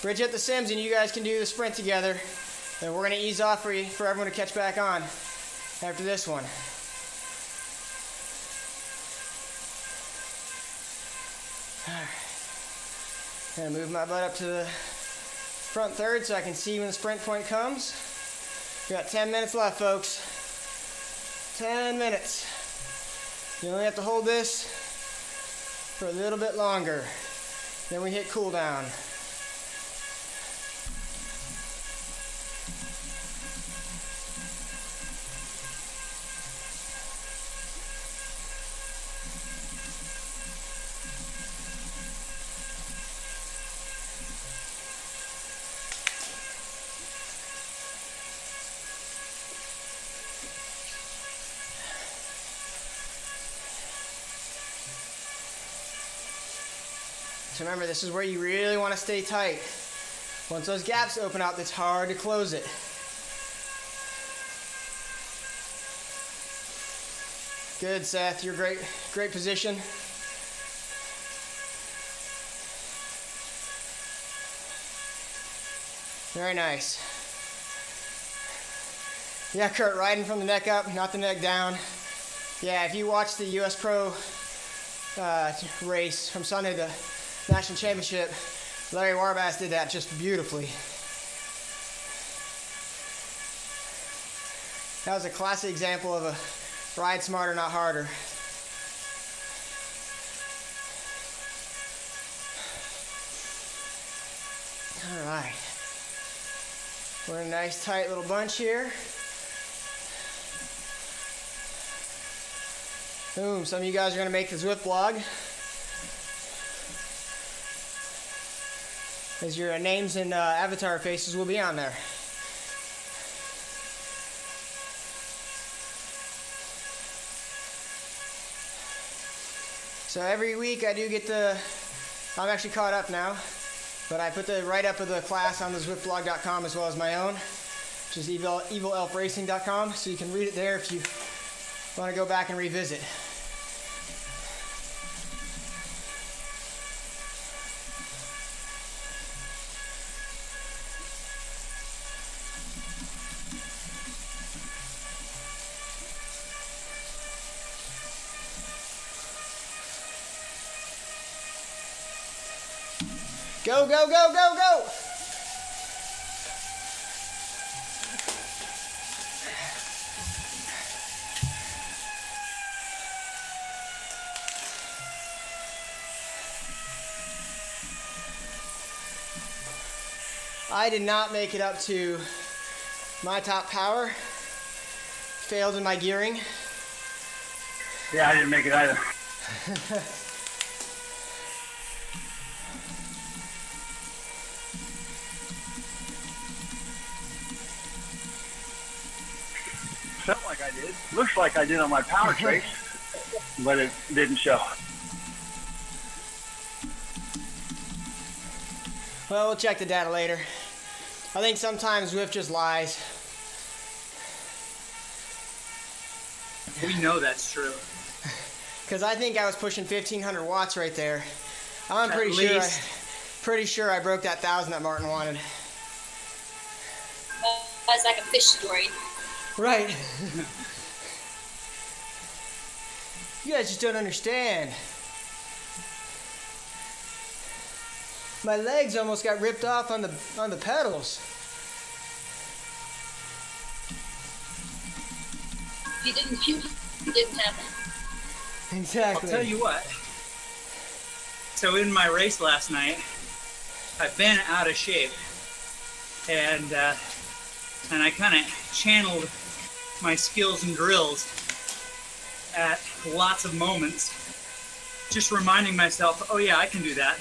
Bridge at the Sims, and you guys can do the sprint together. And we're going to ease off for everyone to catch back on after this one. All right. Gonna move my butt up to the front third so I can see when the sprint point comes. We got 10 minutes left, folks. 10 minutes. You only have to hold this for a little bit longer. Then we hit cool down. So remember, this is where you really want to stay tight. Once those gaps open up, it's hard to close it. Good, Seth. You're great position. Very nice. Yeah, Kurt, riding from the neck up, not the neck down. Yeah, if you watch the US Pro race from Sunday to National Championship, Larry Warbass did that just beautifully. That was a classic example of a ride smarter, not harder. All right. We're in a nice tight little bunch here. Boom, some of you guys are gonna make the WUWP vlog. As your names and avatar faces will be on there. So every week I do get I'm actually caught up now, but I put the write-up of the class on the WUWPvlog.com as well as my own, which is evilelfracing.com, so you can read it there if you want to go back and revisit. Go, go, go, go, go! I did not make it up to my top power. Failed in my gearing. Yeah, I didn't make it either. Felt like I did. Looks like I did on my power trace, but it didn't show. Well, we'll check the data later. I think sometimes WUWP just lies. We know that's true. Because I think I was pushing 1,500 watts right there. I'm At pretty sure I broke that 1,000 that Martin wanted. That's like a fish story. Right. You guys just don't understand. My legs almost got ripped off on the pedals. You didn't shoot. It didn't happen. Exactly. I'll tell you what. So in my race last night, I've been out of shape, and I kind of channeled my skills and drills at lots of moments, just reminding myself, oh yeah, I can do that.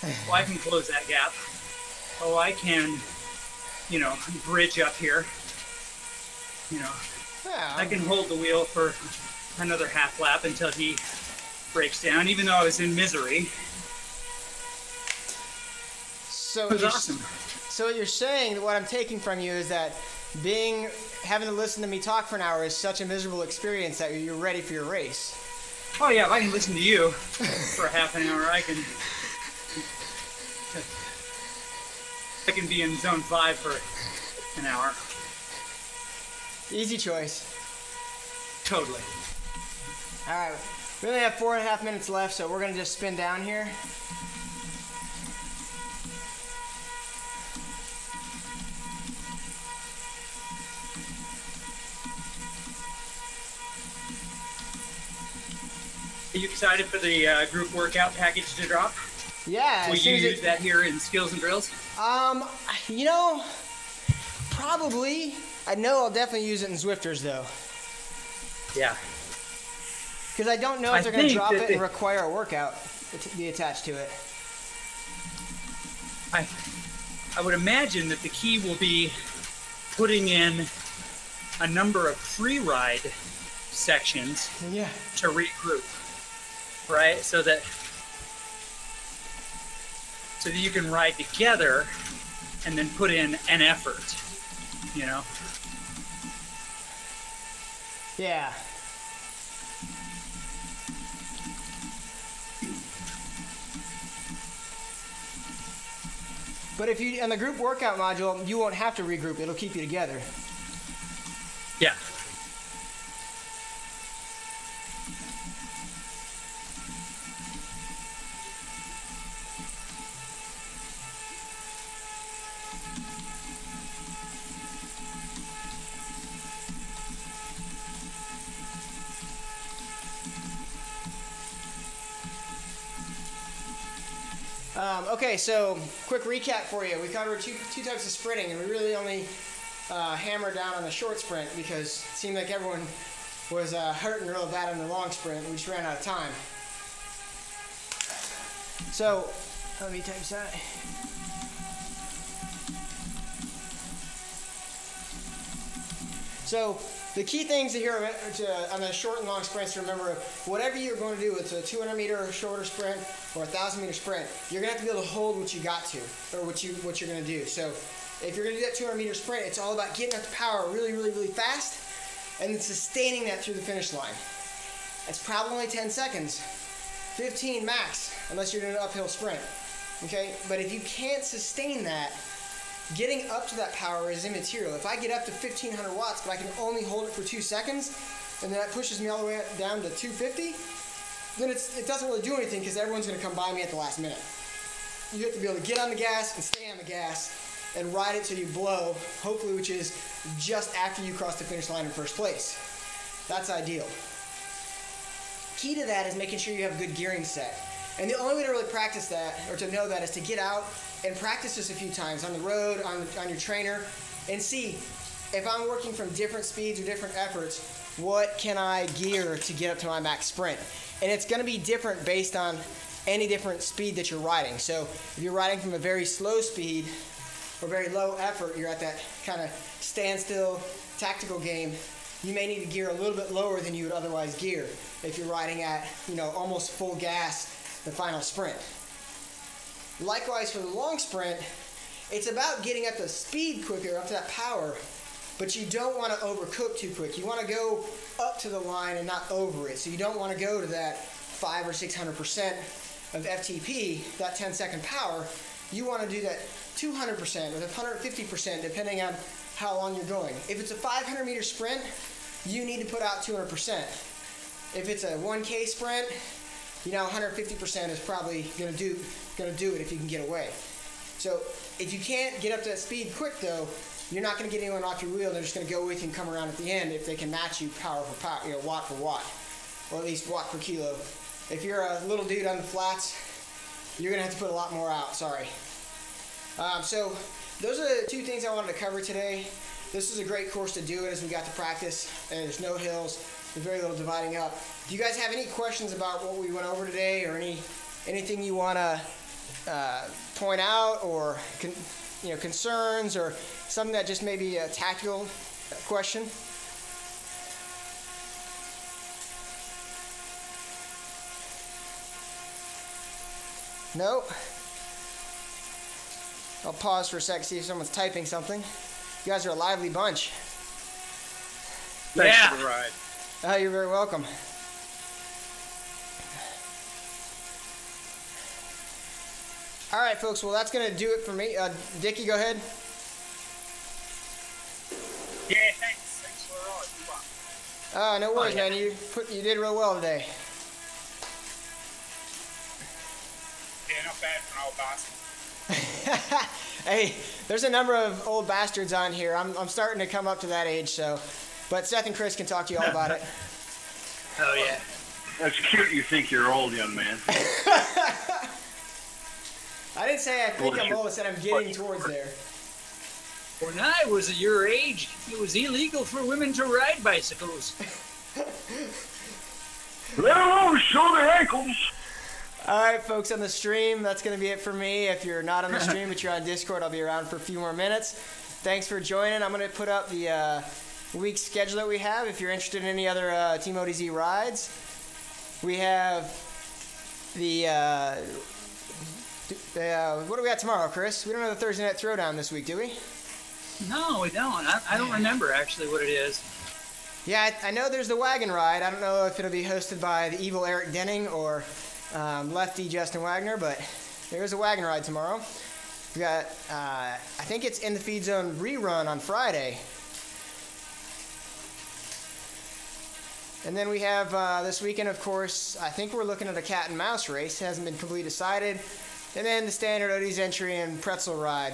Oh, I can close that gap. Oh, I can, bridge up here. Yeah. I can hold the wheel for another half lap until he breaks down, even though I was in misery. So It was awesome. So what you're saying, what I'm taking from you is that having to listen to me talk for an hour is such a miserable experience that you're ready for your race. Oh yeah, if I can listen to you for half an hour, I can be in zone 5 for an hour. Easy choice. Totally. All right, we only have 4.5 minutes left, so we're gonna just spin down here. Are you excited for the group workout package to drop? Yeah. Will you use that here in skills and drills? Probably. I know I'll definitely use it in Zwifters though. Yeah. Because I don't know if they're going to drop it and require a workout to be attached to it. I would imagine that the key will be putting in a number of free-ride sections to regroup, right? So that you can ride together and then put in an effort, Yeah. But if you, on the group workout module, you won't have to regroup. It'll keep you together. Yeah. Okay, so quick recap for you. We covered two types of sprinting, and we really only hammered down on the short sprint because it seemed like everyone was hurting real bad on the long sprint. We just ran out of time. So, let me type that. So, the key things here on the short and long sprints to remember, whatever you're going to do, it's a 200 meter shorter sprint or a 1,000 meter sprint, you're going to have to be able to hold what you got to, or what you're going to do. So if you're going to do that 200 meter sprint, it's all about getting up to power really fast and then sustaining that through the finish line. It's probably only 10 seconds, 15 max, unless you're doing an uphill sprint. Okay, but if you can't sustain that, getting up to that power is immaterial. If I get up to 1,500 watts, but I can only hold it for 2 seconds, and then that pushes me all the way down to 250, then it doesn't really do anything because everyone's going to come by me at the last minute. You have to be able to get on the gas and stay on the gas and ride it till you blow, hopefully, which is just after you cross the finish line in first place. That's ideal. Key to that is making sure you have a good gearing set. And the only way to really practice that, or to know that, is to get out and practice this a few times on the road, on your trainer, and see if I'm working from different speeds or different efforts, what can I gear to get up to my max sprint? And it's going to be different based on any different speed that you're riding. So if you're riding from a very slow speed or very low effort, you're at that kind of standstill tactical game, you may need to gear a little bit lower than you would otherwise gear if you're riding at, almost full gas the final sprint. Likewise for the long sprint, it's about getting up to speed quicker, up to that power, but you don't want to overcook too quick. You want to go up to the line and not over it. So you don't want to go to that 500 or 600% of FTP, that 10-second power. You want to do that 200% or 150% depending on how long you're going. If it's a 500-meter sprint, you need to put out 200%. If it's a 1K sprint, 150% is probably gonna do it if you can get away. So if you can't get up to that speed quick though, you're not gonna get anyone off your wheel. They're just gonna go with you and come around at the end if they can match you power for power, watt for watt, or at least watt per kilo. If you're a little dude on the flats, you're gonna have to put a lot more out. Sorry. So those are the two things I wanted to cover today. This is a great course to do it as we got to practice, and there's no hills. There's very little dividing up. Do you guys have any questions about what we went over today, or anything you want to point out, or concerns, or something that just may be a tactical question? No? I'll pause for a sec, see if someone's typing something. You guys are a lively bunch. Thanks for the ride. Oh, you're very welcome. All right, folks. Well, that's going to do it for me. Dickie, go ahead. Yeah, thanks. Thanks for the ride. No worries, man. You did real well today. Yeah, not bad for an old bastard. Hey, there's a number of old bastards on here. I'm starting to come up to that age, so. But Seth and Chris can talk to you all about it. Oh, yeah. That's cute you think you're old, young man. I didn't say I think I'm old. I said I'm getting towards there. When I was at your age, it was illegal for women to ride bicycles. Let alone show their ankles. All right, folks, on the stream, that's going to be it for me. If you're not on the stream, but you're on Discord, I'll be around for a few more minutes. Thanks for joining. I'm going to put up the week schedule that we have. If you're interested in any other Team ODZ rides, we have the what do we got tomorrow, Chris? We don't have the Thursday Night Throwdown this week, do we? No, we don't. I don't remember actually what it is. Yeah, I know there's the wagon ride. I don't know if it'll be hosted by the evil Eric Denning or lefty Justin Wagner, but there's a wagon ride tomorrow. We got, I think it's In the Feed Zone rerun on Friday. And then we have this weekend, of course, I think we're looking at a cat and mouse race. It hasn't been completely decided. And then the standard Odie's entry and pretzel ride.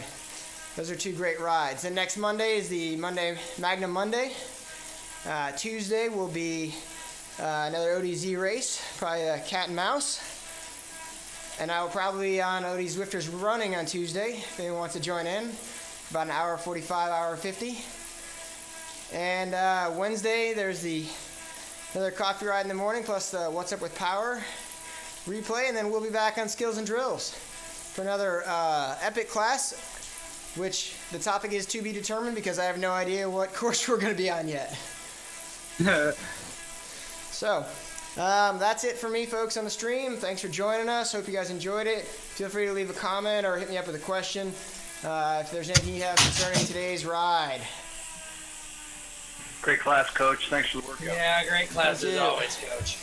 Those are two great rides. Then next Monday is the Magnum Monday. Tuesday will be another ODZ race, probably a cat and mouse. And I will probably be on Odie's Zwifters running on Tuesday, if anyone wants to join in. About an hour 45, hour 50. And Wednesday, there's another coffee ride in the morning, plus the What's Up with Power replay, and then we'll be back on Skills and Drills for another epic class, which the topic is to be determined because I have no idea what course we're going to be on yet. So, that's it for me, folks, on the stream. Thanks for joining us. Hope you guys enjoyed it. Feel free to leave a comment or hit me up with a question if there's anything you have concerning today's ride. Great class, Coach. Thanks for the workout. Yeah, great class Thank as you. always, Coach.